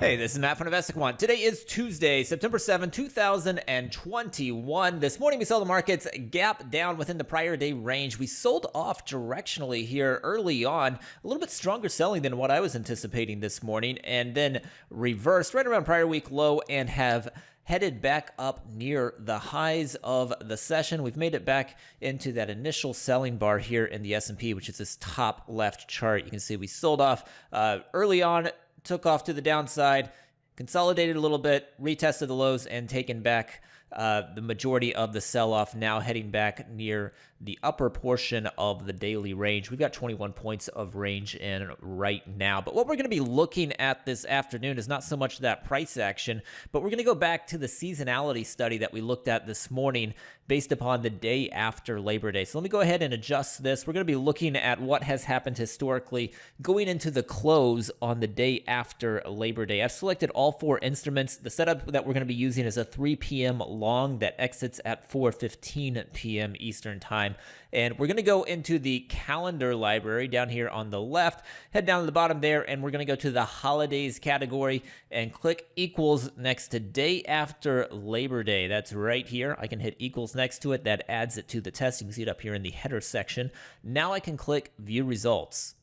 Hey, this is Matt from InvestiQuant. Today is Tuesday, September 7, 2021. This morning we saw the markets gap down within the prior day range. We sold off directionally here early on, a little bit stronger selling than what I was anticipating this morning, and then reversed right around prior week low and have headed back up near the highs of the session. We've made it back into that initial selling bar here in the S&P, which is this top left chart. You can see we sold off early on, took off to the downside, consolidated a little bit, retested the lows, and taken back the majority of the sell-off, now heading back near the upper portion of the daily range. We've got 21 points of range in right now. But what we're going to be looking at this afternoon is not so much that price action, but we're going to go back to the seasonality study that we looked at this morning based upon the day after Labor Day. So let me go ahead and adjust this. We're going to be looking at what has happened historically going into the close on the day after Labor Day. I've selected all four instruments. The setup that we're going to be using is a 3 p.m. long that exits at 4:15 p.m. Eastern Time. And we're going to go into the calendar library down here on the left, head down to the bottom there, and we're going to go to the holidays category and click equals next to day after Labor Day. That's right here. I can hit equals next to it. That adds it to the test. You can see it up here in the header section. Now I can click view results.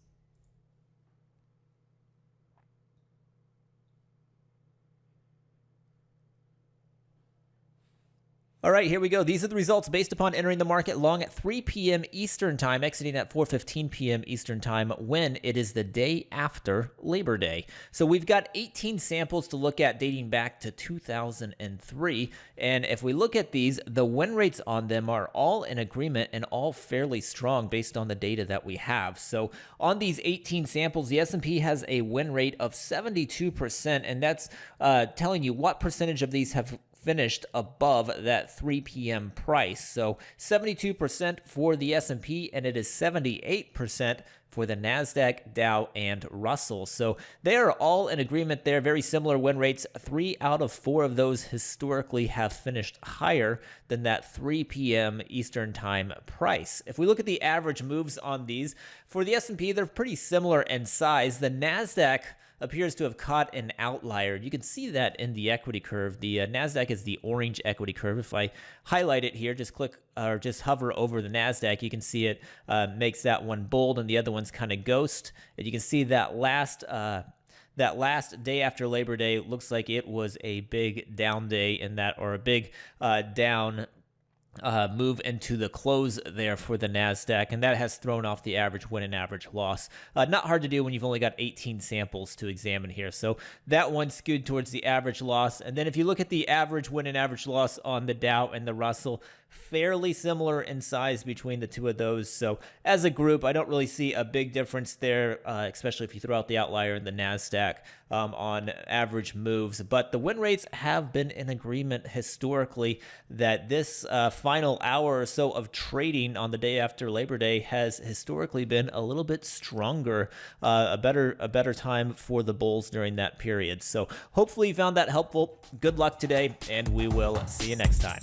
All right, here we go. These are the results based upon entering the market long at 3 p.m. Eastern Time, exiting at 4:15 p.m. Eastern Time when it is the day after Labor Day. So we've got 18 samples to look at dating back to 2003. And if we look at these, the win rates on them are all in agreement and all fairly strong based on the data that we have. So on these 18 samples, the S&P has a win rate of 72%, and that's telling you what percentage of these have finished above that 3 p.m. price. So 72% for the S&P, and it is 78% for the NASDAQ, Dow, and Russell. So they are all in agreement there, very similar win rates. 3 out of 4 of those historically have finished higher than that 3 p.m. Eastern Time price. If we look at the average moves on these, for the S&P, they're pretty similar in size. The NASDAQ appears to have caught an outlier. You can see that in the equity curve. The NASDAQ is the orange equity curve. If I highlight it here, just click or just hover over the NASDAQ, you can see it makes that one bold and the other one's kind of ghost. And you can see that last day after Labor Day looks like it was a big down day in that, or a big down move into the close there for the NASDAQ, and that has thrown off the average win and average loss. Not hard to do when you've only got 18 samples to examine here. So that one skewed towards the average loss. And then if you look at the average win and average loss on the Dow and the Russell, fairly similar in size between the two of those. So as a group, I don't really see a big difference there, especially if you throw out the outlier in the NASDAQ on average moves. But the win rates have been in agreement historically that this final hour or so of trading on the day after Labor Day has historically been a little bit stronger, a better time for the bulls during that period. So hopefully you found that helpful. Good luck today, and we will see you next time.